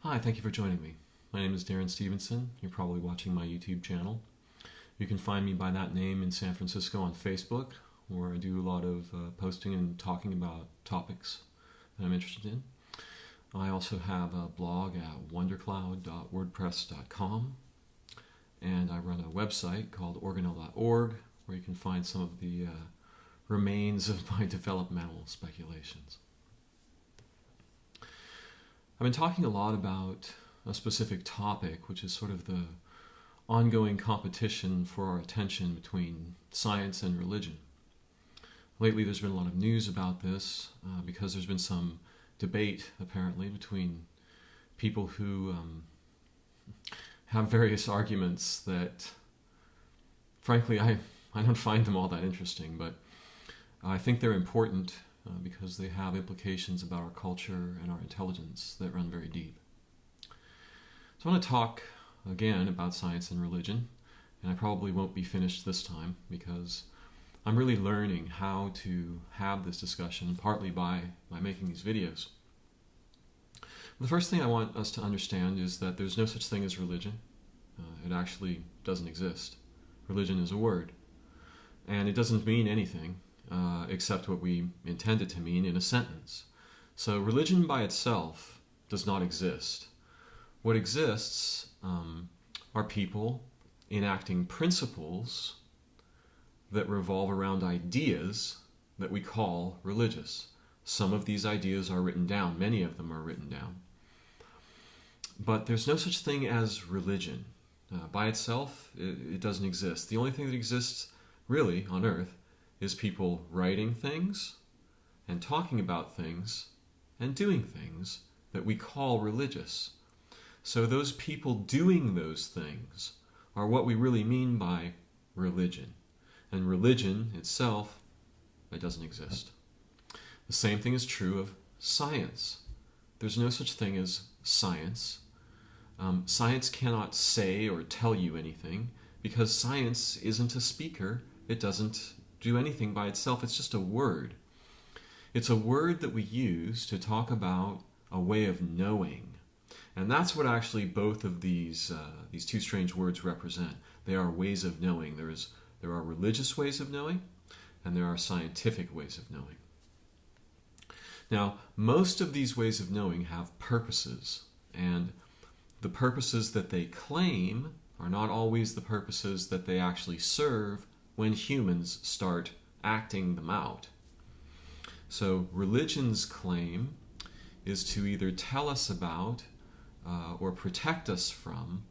Hi, thank you for joining me. My name is Darren Stevenson. You're probably watching my YouTube channel. You can find me by that name in San Francisco on Facebook, where I do a lot of posting and talking about topics that I'm interested in. I also have a blog at wondercloud.wordpress.com, and I run a website called organelle.org, where you can find some of the remains of my developmental speculations. I've been talking a lot about a specific topic, which is sort of the ongoing competition for our attention between science and religion. Lately there's been a lot of news about this because there's been some debate, apparently, between people who have various arguments that, frankly, I don't find them all that interesting, but I think they're important because they have implications about our culture and our intelligence that run very deep. So I want to talk again about science and religion, and I probably won't be finished this time because I'm really learning how to have this discussion, partly by making these videos. The first thing I want us to understand is that there's no such thing as religion. It actually doesn't exist. Religion is a word, and it doesn't mean anything except what we intend it to mean in a sentence. So religion by itself does not exist. What exists are people enacting principles that revolve around ideas that we call religious. Some of these ideas are written down. Many of them are written down. But there's no such thing as religion. By itself, it doesn't exist. The only thing that exists, really, on Earth is people writing things and talking about things and doing things that we call religious. So those people doing those things are what we really mean by religion. And religion itself, it doesn't exist. The same thing is true of science. There's no such thing as science. Science cannot say or tell you anything because science isn't a speaker. It doesn't do anything by itself. It's just a word. It's a word that we use to talk about a way of knowing. And that's what actually both of these two strange words represent. They are ways of knowing. There are religious ways of knowing, and there are scientific ways of knowing. Now, most of these ways of knowing have purposes, and the purposes that they claim are not always the purposes that they actually serve when humans start acting them out. So religion's claim is to either tell us about or protect us from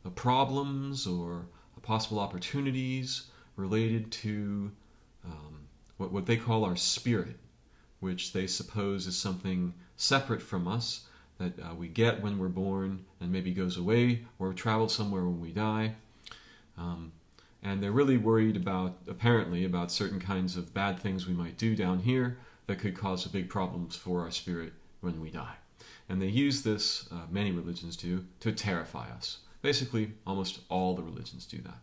the problems or possible opportunities related to what they call our spirit, which they suppose is something separate from us that we get when we're born and maybe goes away or travels somewhere when we die. And they're really worried apparently about certain kinds of bad things we might do down here that could cause big problems for our spirit when we die. And they use this, many religions do, to terrify us. Basically, almost all the religions do that.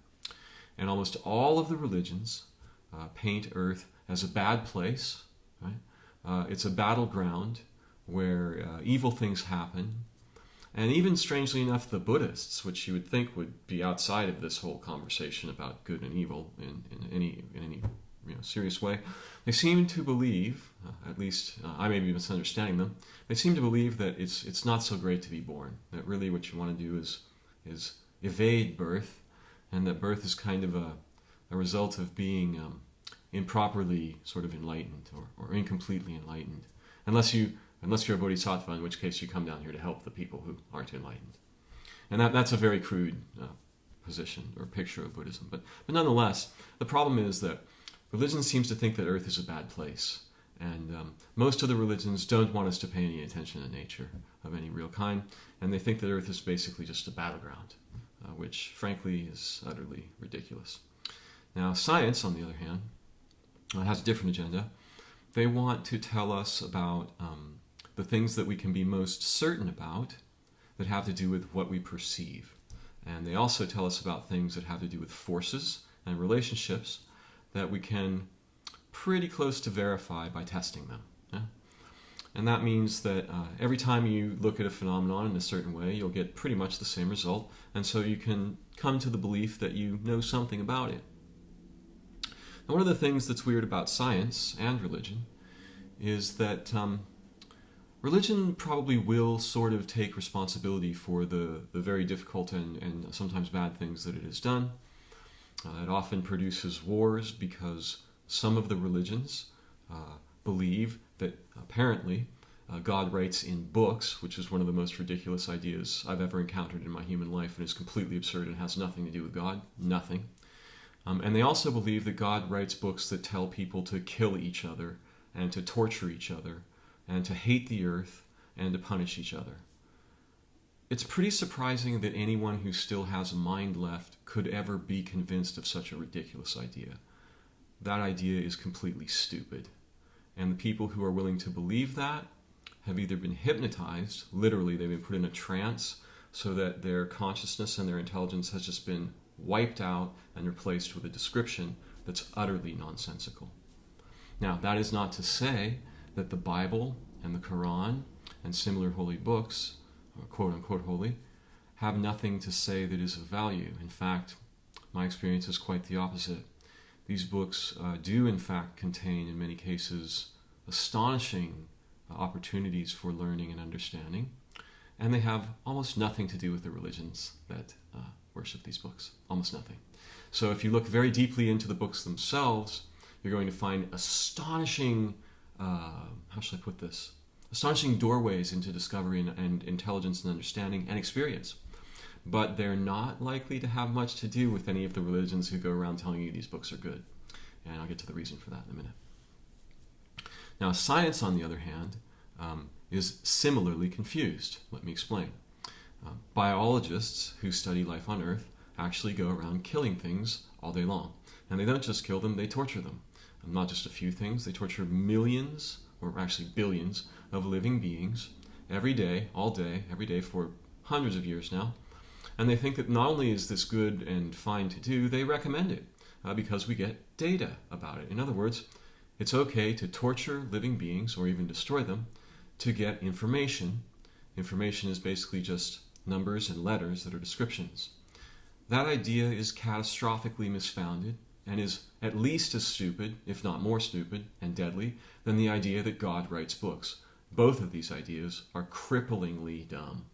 And almost all of the religions paint Earth as a bad place, right? It's a battleground where evil things happen. And even strangely enough, the Buddhists, which you would think would be outside of this whole conversation about good and evil in any serious way, they seem to believe, at least I may be misunderstanding them, they seem to believe that it's not so great to be born. That really what you want to do is evade birth, and that birth is kind of a result of being improperly sort of enlightened or incompletely enlightened, unless you're a bodhisattva, in which case you come down here to help the people who aren't enlightened. And that's a very crude position or picture of Buddhism. But nonetheless, the problem is that religion seems to think that Earth is a bad place. And most of the religions don't want us to pay any attention to nature of any real kind. And they think that Earth is basically just a battleground, which frankly is utterly ridiculous. Now, science, on the other hand, has a different agenda. They want to tell us about the things that we can be most certain about that have to do with what we perceive. And they also tell us about things that have to do with forces and relationships that we can pretty close to verify by testing them. Yeah? And that means that every time you look at a phenomenon in a certain way, you'll get pretty much the same result. And so you can come to the belief that you know something about it. Now, one of the things that's weird about science and religion is that religion probably will sort of take responsibility for the very difficult and sometimes bad things that it has done. It often produces wars because some of the religions believe that apparently God writes in books, which is one of the most ridiculous ideas I've ever encountered in my human life, and is completely absurd and has nothing to do with God. Nothing. And they also believe that God writes books that tell people to kill each other and to torture each other and to hate the earth and to punish each other. It's pretty surprising that anyone who still has a mind left could ever be convinced of such a ridiculous idea. That idea is completely stupid. And the people who are willing to believe that have either been hypnotized, literally they've been put in a trance, so that their consciousness and their intelligence has just been wiped out and replaced with a description that's utterly nonsensical. Now, that is not to say that the Bible and the Quran and similar holy books, or quote-unquote holy, have nothing to say that is of value. In fact, my experience is quite the opposite. These books do, in fact, contain, in many cases, astonishing opportunities for learning and understanding, and they have almost nothing to do with the religions that worship these books. Almost nothing. So if you look very deeply into the books themselves, you're going to find astonishing, how shall I put this? Astonishing doorways into discovery and intelligence and understanding and experience. But they're not likely to have much to do with any of the religions who go around telling you these books are good. And I'll get to the reason for that in a minute. Now, science, on the other hand, is similarly confused. Let me explain. Biologists who study life on Earth actually go around killing things all day long. And they don't just kill them, they torture them. And not just a few things, they torture millions, or actually billions, of living beings every day, all day, every day for hundreds of years now. And they think that not only is this good and fine to do, they recommend it because we get data about it. In other words, it's okay to torture living beings or even destroy them to get information. Information is basically just numbers and letters that are descriptions. That idea is catastrophically misfounded and is at least as stupid, if not more stupid and deadly, than the idea that God writes books. Both of these ideas are cripplingly dumb.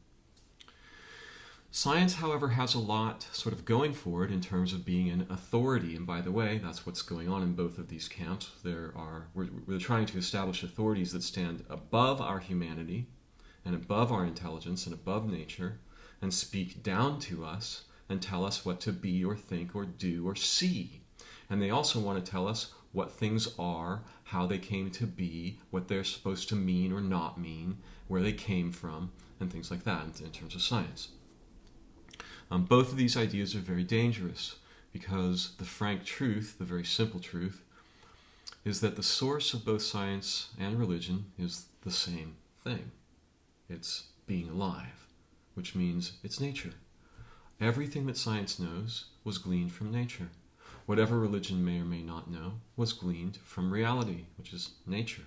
Science, however, has a lot sort of going for it in terms of being an authority. And by the way, that's what's going on in both of these camps. We're trying to establish authorities that stand above our humanity and above our intelligence and above nature and speak down to us and tell us what to be or think or do or see. And they also want to tell us what things are, how they came to be, what they're supposed to mean or not mean, where they came from, and things like that in terms of science. Both of these ideas are very dangerous because the frank truth, the very simple truth, is that the source of both science and religion is the same thing. It's being alive, which means it's nature. Everything that science knows was gleaned from nature. Whatever religion may or may not know was gleaned from reality, which is nature.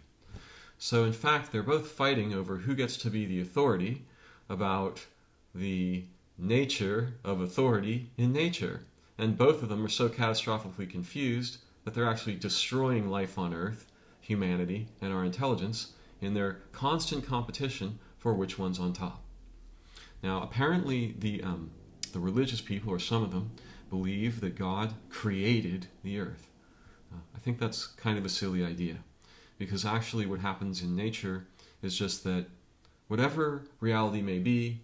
So in fact, they're both fighting over who gets to be the authority about the nature of authority in nature. And both of them are so catastrophically confused that they're actually destroying life on Earth, humanity, and our intelligence in their constant competition for which one's on top. Now, apparently the religious people, or some of them, believe that God created the earth. I think that's kind of a silly idea, because actually what happens in nature is just that whatever reality may be,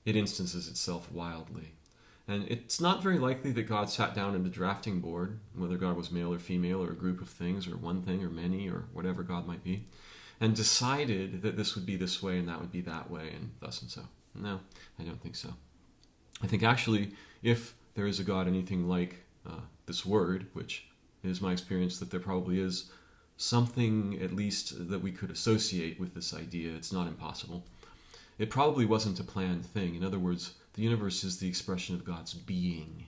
it instances itself wildly. And it's not very likely that God sat down at a drafting board, whether God was male or female or a group of things or one thing or many or whatever God might be, and decided that this would be this way and that would be that way and thus and so. No, I don't think so. I think actually if there is a God anything like this word, which is my experience that there probably is something at least that we could associate with this idea, it's not impossible. It probably wasn't a planned thing. In other words, the universe is the expression of God's being.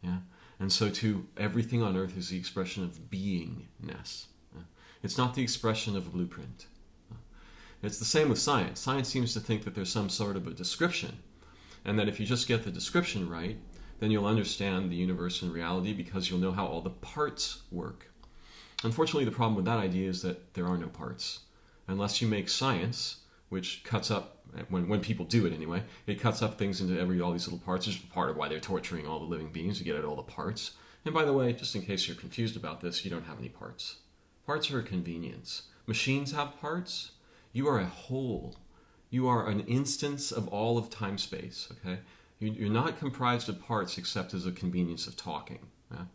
Yeah? And so too, everything on earth is the expression of beingness. Yeah? It's not the expression of a blueprint. It's the same with science. Science seems to think that there's some sort of a description, and that if you just get the description right, then you'll understand the universe and reality because you'll know how all the parts work. Unfortunately, the problem with that idea is that there are no parts. Unless you make science, which cuts up, when people do it anyway, it cuts up things into all these little parts, which is part of why they're torturing all the living beings to get at all the parts. And by the way, just in case you're confused about this, you don't have any parts. Parts are a convenience. Machines have parts. You are a whole. You are an instance of all of time-space, okay? You're not comprised of parts except as a convenience of talking. Yeah?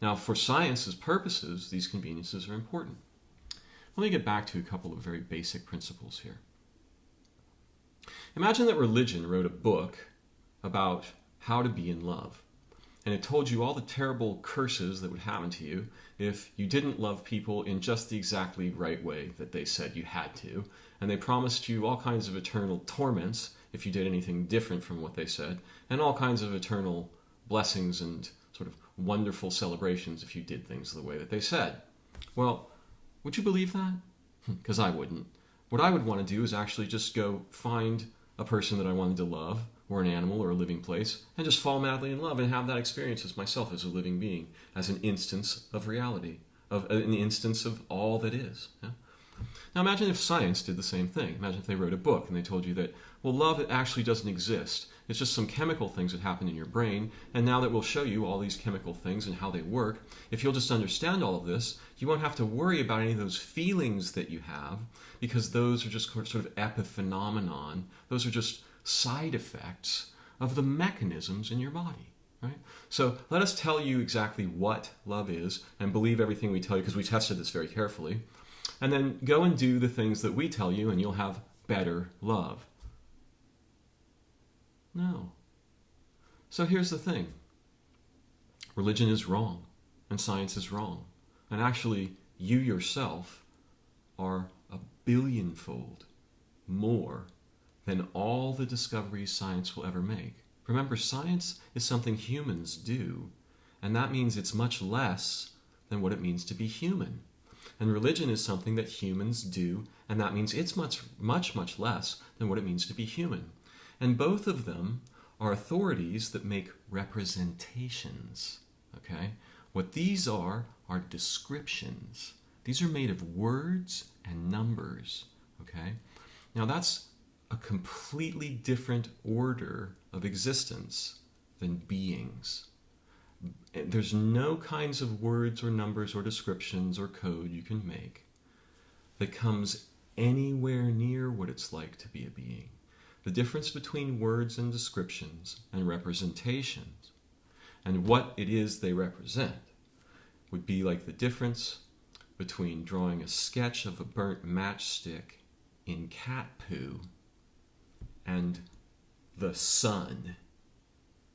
Now, for science's purposes, these conveniences are important. Let me get back to a couple of very basic principles here. Imagine that religion wrote a book about how to be in love, and it told you all the terrible curses that would happen to you if you didn't love people in just the exactly right way that they said you had to, and they promised you all kinds of eternal torments if you did anything different from what they said, and all kinds of eternal blessings and sort of wonderful celebrations if you did things the way that they said. Well, would you believe that? Because I wouldn't. What I would want to do is actually just go find a person that I wanted to love, or an animal, or a living place, and just fall madly in love and have that experience as myself, as a living being, as an instance of reality, of an instance of all that is. Yeah? Now imagine if science did the same thing. Imagine if they wrote a book and they told you that, well, love actually doesn't exist. It's just some chemical things that happen in your brain, and now that we'll show you all these chemical things and how they work, if you'll just understand all of this, you won't have to worry about any of those feelings that you have, because those are just sort of epiphenomenon. Those are just side effects of the mechanisms in your body. Right? So let us tell you exactly what love is, and believe everything we tell you, because we tested this very carefully, and then go and do the things that we tell you, and you'll have better love. No. So here's the thing. Religion is wrong, and science is wrong. And actually, you yourself are a billionfold more than all the discoveries science will ever make. Remember, science is something humans do, and that means it's much less than what it means to be human. And religion is something that humans do, and that means it's much, much, much less than what it means to be human. And both of them are authorities that make representations, okay? What these are descriptions. These are made of words and numbers, okay? Now that's a completely different order of existence than beings. There's no kinds of words or numbers or descriptions or code you can make that comes anywhere near what it's like to be a being. The difference between words and descriptions and representations and what it is they represent would be like the difference between drawing a sketch of a burnt matchstick in cat poo and the sun.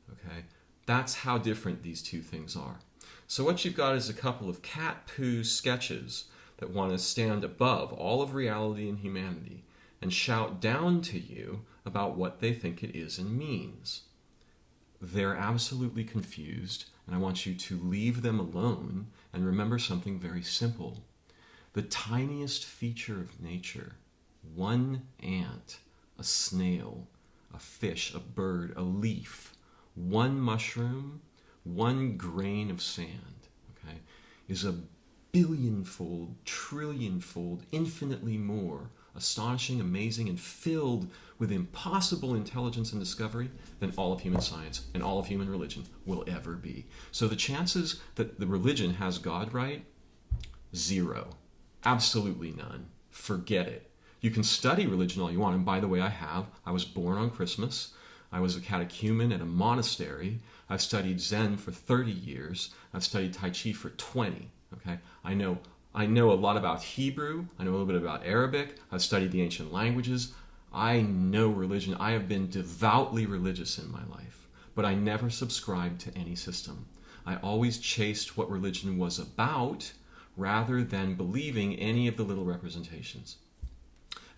Okay? That's how different these two things are. So what you've got is a couple of cat poo sketches that want to stand above all of reality and humanity and shout down to you about what they think it is and means. They're absolutely confused, and I want you to leave them alone and remember something very simple. The tiniest feature of nature, one ant, a snail, a fish, a bird, a leaf, one mushroom, one grain of sand, okay, is a billionfold, trillionfold, infinitely more astonishing, amazing, and filled with impossible intelligence and discovery than all of human science and all of human religion will ever be. So the chances that the religion has God right, zero. Absolutely none. Forget it. You can study religion all you want, and by the way, I was born on Christmas. I was a catechumen at a monastery. I've studied Zen for 30 years. I've studied Tai Chi for 20. Okay, I know a lot about Hebrew. I know a little bit about Arabic. I've studied the ancient languages. I know religion. I have been devoutly religious in my life, but I never subscribed to any system. I always chased what religion was about rather than believing any of the little representations.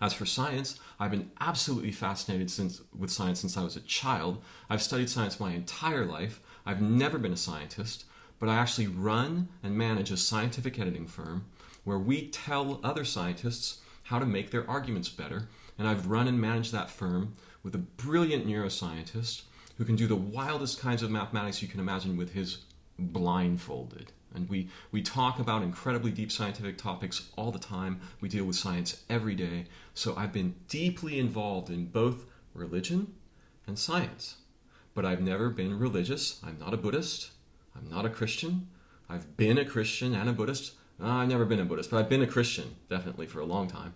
As for science, I've been absolutely fascinated with science since I was a child. I've studied science my entire life. I've never been a scientist, but I actually run and manage a scientific editing firm where we tell other scientists how to make their arguments better. And I've run and managed that firm with a brilliant neuroscientist who can do the wildest kinds of mathematics you can imagine with his blindfolded. And we talk about incredibly deep scientific topics all the time. We deal with science every day. So I've been deeply involved in both religion and science. But I've never been religious. I'm not a Buddhist. I'm not a Christian. I've been a Christian and a Buddhist. I've never been a Buddhist, but I've been a Christian, definitely, for a long time.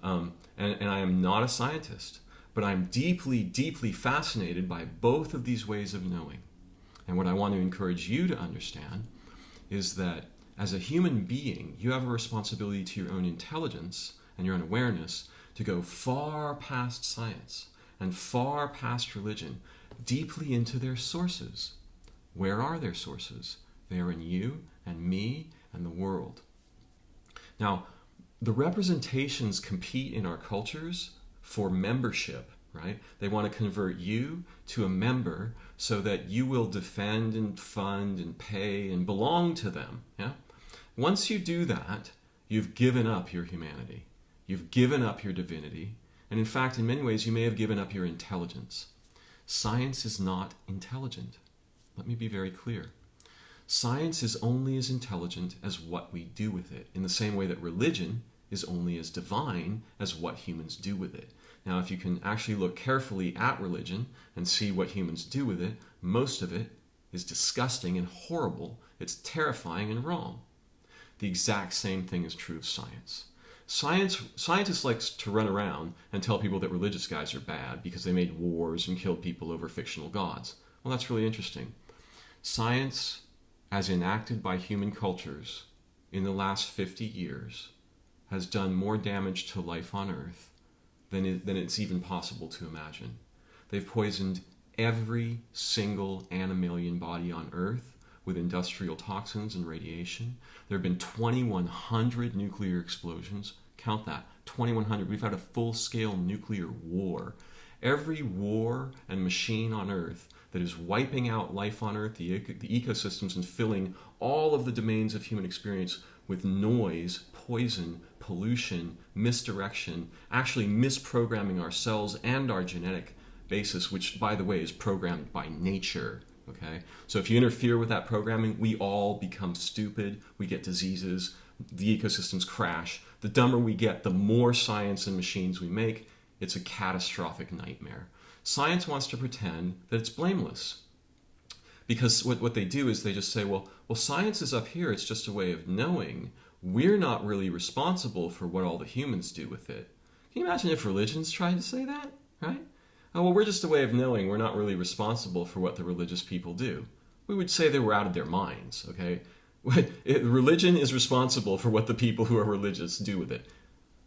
And I am not a scientist. But I'm deeply, deeply fascinated by both of these ways of knowing. And what I want to encourage you to understand is that as a human being, you have a responsibility to your own intelligence and your own awareness to go far past science and far past religion, deeply into their sources. Where are their sources? They are in you and me and the world. Now, the representations compete in our cultures for membership, right? They want to convert you to a member so that you will defend and fund and pay and belong to them. Yeah? Once you do that, you've given up your humanity. You've given up your divinity. And in fact, in many ways, you may have given up your intelligence. Science is not intelligent. Let me be very clear. Science is only as intelligent as what we do with it, in the same way that religion is only as divine as what humans do with it. Now, if you can actually look carefully at religion and see what humans do with it, most of it is disgusting and horrible. It's terrifying and wrong. The exact same thing is true of science. Scientists like to run around and tell people that religious guys are bad because they made wars and killed people over fictional gods. Well, that's really interesting. Science, as enacted by human cultures in the last 50 years, has done more damage to life on Earth than it's even possible to imagine. They've poisoned every single animalian body on Earth with industrial toxins and radiation. There have been 2,100 nuclear explosions. Count that, 2,100. We've had a full-scale nuclear war. Every war and machine on Earth that is wiping out life on Earth, the ecosystems, and filling all of the domains of human experience with noise, poison, pollution, misdirection, actually misprogramming our cells and our genetic basis, which, by the way, is programmed by nature. Okay? So if you interfere with that programming, we all become stupid, we get diseases, the ecosystems crash. The dumber we get, the more science and machines we make. It's a catastrophic nightmare. Science wants to pretend that it's blameless. Because what they do is they just say, well, science is up here, it's just a way of knowing. We're not really responsible for what all the humans do with it. Can you imagine if religions tried to say that, right? Oh, well, we're just a way of knowing. We're not really responsible for what the religious people do. We would say they were out of their minds, okay? Religion is responsible for what the people who are religious do with it.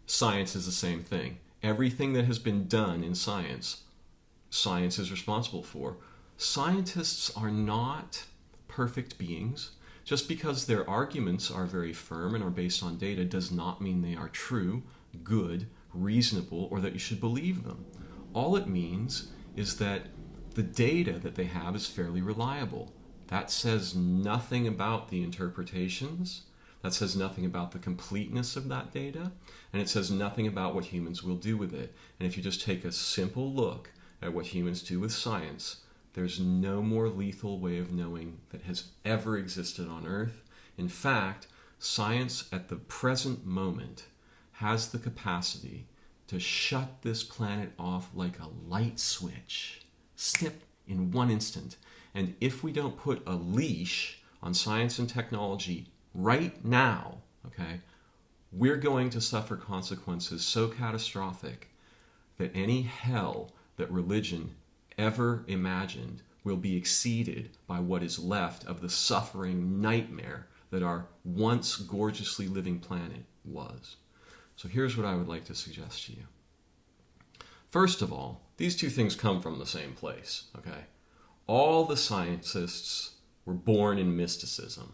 Science is the same thing. Everything that has been done in science, science is responsible for. Scientists are not perfect beings. Just because their arguments are very firm and are based on data does not mean they are true, good, reasonable, or that you should believe them. All it means is that the data that they have is fairly reliable. That says nothing about the interpretations. That says nothing about the completeness of that data. And it says nothing about what humans will do with it. And if you just take a simple look at what humans do with science, there's no more lethal way of knowing that has ever existed on Earth. In fact, science at the present moment has the capacity to shut this planet off like a light switch. Snip, in one instant. And if we don't put a leash on science and technology right now, okay, we're going to suffer consequences so catastrophic that any hell that religion ever imagined will be exceeded by what is left of the suffering nightmare that our once gorgeously living planet was. So here's what I would like to suggest to you. First of all, these two things come from the same place, okay? All the scientists were born in mysticism.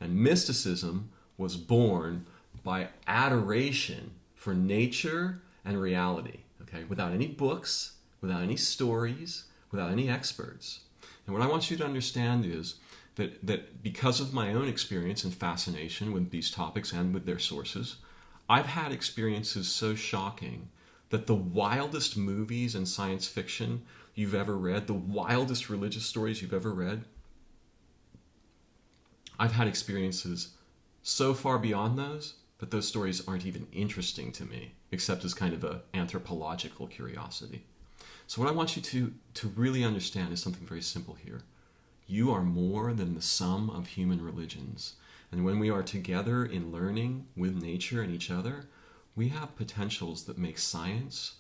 And mysticism was born by adoration for nature and reality, okay? Without any books, without any stories, without any experts. And what I want you to understand is that because of my own experience and fascination with these topics and with their sources, I've had experiences so shocking that the wildest movies and science fiction you've ever read, the wildest religious stories you've ever read, I've had experiences so far beyond those that those stories aren't even interesting to me, except as kind of an anthropological curiosity. So what I want you to really understand is something very simple here. You are more than the sum of human religions. And when we are together in learning with nature and each other, we have potentials that make science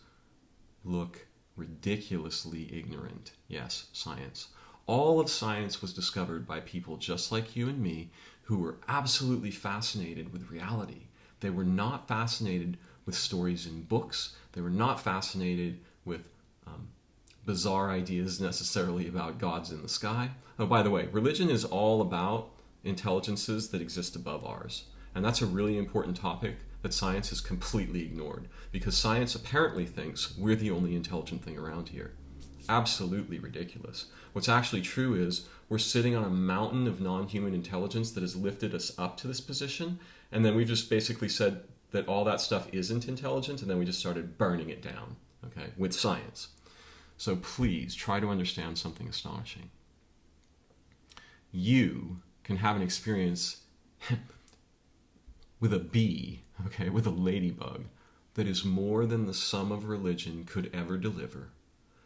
look ridiculously ignorant. Yes, science. All of science was discovered by people just like you and me who were absolutely fascinated with reality. They were not fascinated with stories in books. They were not fascinated with bizarre ideas necessarily about gods in the sky. Oh, by the way, religion is all about intelligences that exist above ours. And that's a really important topic that science has completely ignored, because science apparently thinks we're the only intelligent thing around here. Absolutely ridiculous. What's actually true is we're sitting on a mountain of non-human intelligence that has lifted us up to this position, and then we've just basically said that all that stuff isn't intelligent, and then we just started burning it down, okay, with science. So please try to understand something astonishing. You can have an experience with a bee, okay, with a ladybug, that is more than the sum of religion could ever deliver,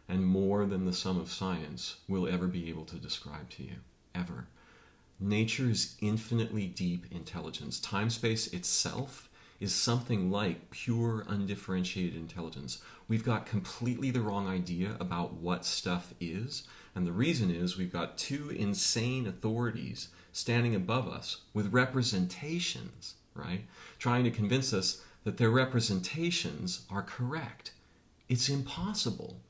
and more than the sum of science will ever be able to describe to you, ever. Nature is infinitely deep intelligence. Time-space itself is something like pure, undifferentiated intelligence. We've got completely the wrong idea about what stuff is, and the reason is we've got two insane authorities standing above us with representations, right? Trying to convince us that their representations are correct. It's impossible.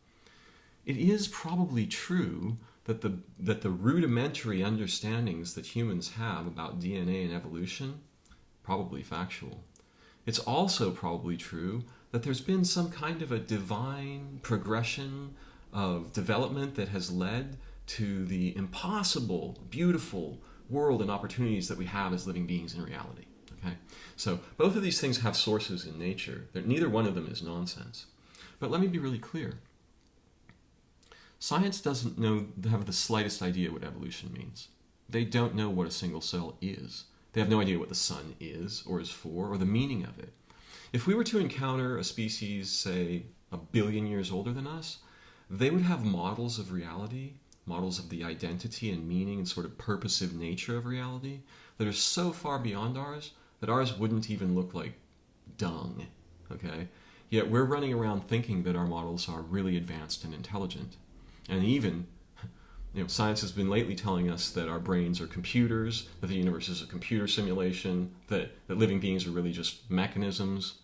It is probably true that the rudimentary understandings that humans have about DNA and evolution, probably factual. It's also probably true that there's been some kind of a divine progression of development that has led to the impossible, beautiful world and opportunities that we have as living beings in reality. Okay? So both of these things have sources in nature. Neither one of them is nonsense. But let me be really clear. Science doesn't have the slightest idea what evolution means. They don't know what a single cell is. They have no idea what the sun is or for or the meaning of it. If we were to encounter a species, say, 1 billion years older than us, they would have models of reality, models of the identity and meaning and sort of purposive nature of reality that are so far beyond ours that ours wouldn't even look like dung, okay? Yet we're running around thinking that our models are really advanced and intelligent. And even, science has been lately telling us that our brains are computers, that the universe is a computer simulation, that living beings are really just mechanisms.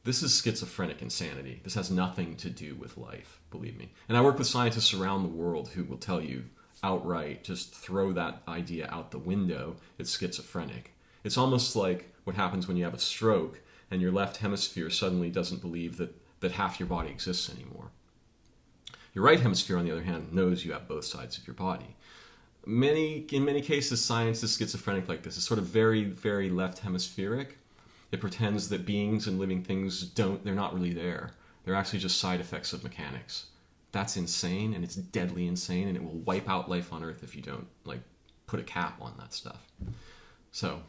This is schizophrenic insanity. This has nothing to do with life, believe me. And I work with scientists around the world who will tell you outright, just throw that idea out the window. It's schizophrenic. It's almost like what happens when you have a stroke and your left hemisphere suddenly doesn't believe that half your body exists anymore. Your right hemisphere, on the other hand, knows you have both sides of your body. In many cases, science is schizophrenic like this. It's sort of very, very left hemispheric. It pretends that beings and living things they're not really there. They're actually just side effects of mechanics. That's insane, and it's deadly insane, and it will wipe out life on Earth if you don't, put a cap on that stuff. So,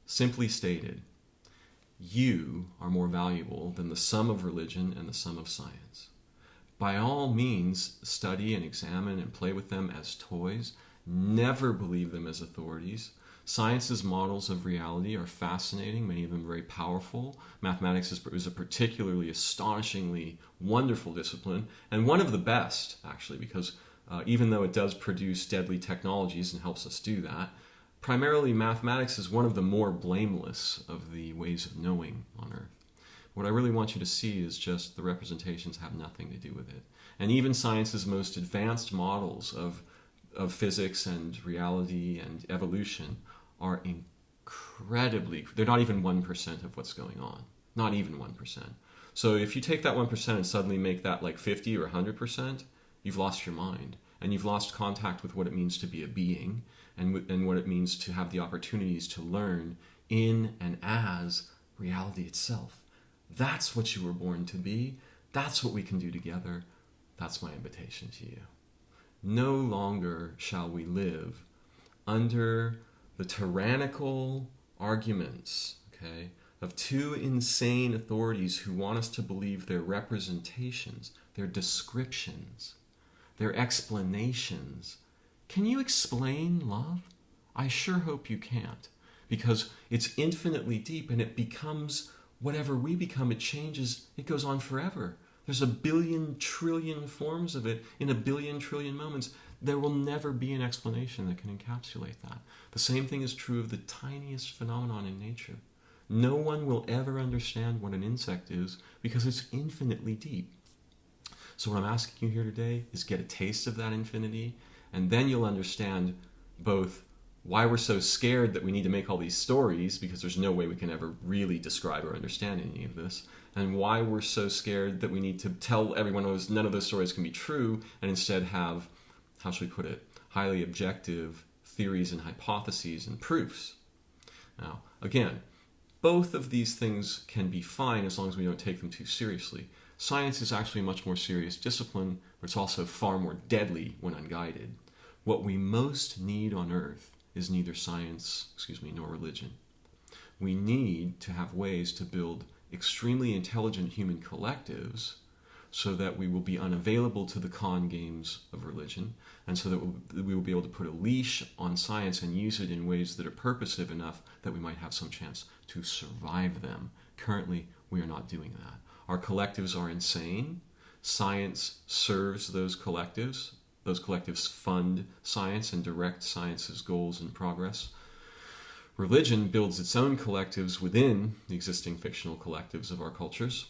simply stated, you are more valuable than the sum of religion and the sum of science. By all means, study and examine and play with them as toys. Never believe them as authorities. Science's models of reality are fascinating, many of them very powerful. Mathematics is a particularly astonishingly wonderful discipline, and one of the best, actually, because even though it does produce deadly technologies and helps us do that, primarily mathematics is one of the more blameless of the ways of knowing on Earth. What I really want you to see is just the representations have nothing to do with it. And even science's most advanced models of physics and reality and evolution are incredibly, they're not even 1% of what's going on. Not even 1%. So if you take that 1% and suddenly make that 50 or 100%, you've lost your mind. And you've lost contact with what it means to be a being and what it means to have the opportunities to learn in and as reality itself. That's what you were born to be. That's what we can do together. That's my invitation to you. No longer shall we live under the tyrannical arguments, okay, of two insane authorities who want us to believe their representations, their descriptions, their explanations. Can you explain love? I sure hope you can't, because it's infinitely deep and it becomes whatever we become. It changes, it goes on forever. There's a billion trillion forms of it in a billion trillion moments. There will never be an explanation that can encapsulate that. The same thing is true of the tiniest phenomenon in nature. No one will ever understand what an insect is because it's infinitely deep. So what I'm asking you here today is get a taste of that infinity, and then you'll understand both why we're so scared that we need to make all these stories, because there's no way we can ever really describe or understand any of this, and why we're so scared that we need to tell everyone none of those stories can be true, and instead have, how should we put it, highly objective theories and hypotheses and proofs. Now, again, both of these things can be fine as long as we don't take them too seriously. Science is actually a much more serious discipline, but it's also far more deadly when unguided. What we most need on Earth is neither science, nor religion. We need to have ways to build extremely intelligent human collectives so that we will be unavailable to the con games of religion, and so that we will be able to put a leash on science and use it in ways that are purposive enough that we might have some chance to survive them. Currently, we are not doing that. Our collectives are insane. Science serves those collectives. Those collectives fund science and direct science's goals and progress. Religion builds its own collectives within the existing fictional collectives of our cultures.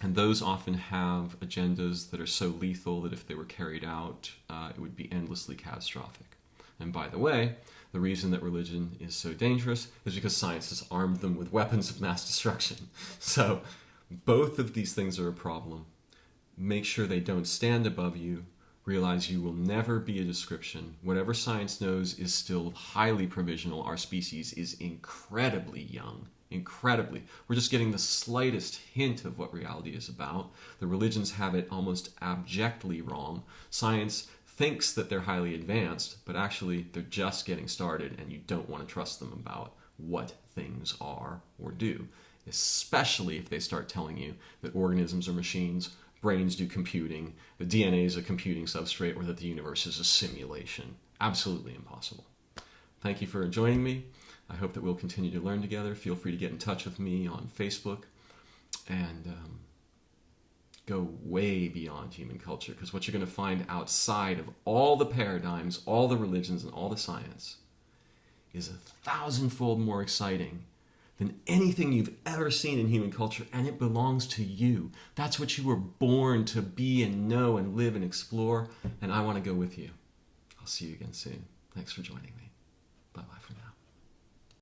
And those often have agendas that are so lethal that if they were carried out, it would be endlessly catastrophic. And by the way, the reason that religion is so dangerous is because science has armed them with weapons of mass destruction. So both of these things are a problem. Make sure they don't stand above you. Realize you will never be a description. Whatever science knows is still highly provisional. Our species is incredibly young. Incredibly. We're just getting the slightest hint of what reality is about. The religions have it almost abjectly wrong. Science thinks that they're highly advanced, but actually they're just getting started, and you don't want to trust them about what things are or do, especially if they start telling you that organisms are machines, brains do computing, the DNA is a computing substrate, or that the universe is a simulation. Absolutely impossible. Thank you for joining me. I hope that we'll continue to learn together. Feel free to get in touch with me on Facebook and go way beyond human culture, because what you're going to find outside of all the paradigms, all the religions, and all the science is 1,000-fold more exciting than anything you've ever seen in human culture, and it belongs to you. That's what you were born to be and know and live and explore, and I want to go with you. I'll see you again soon. Thanks for joining me. Bye-bye for now.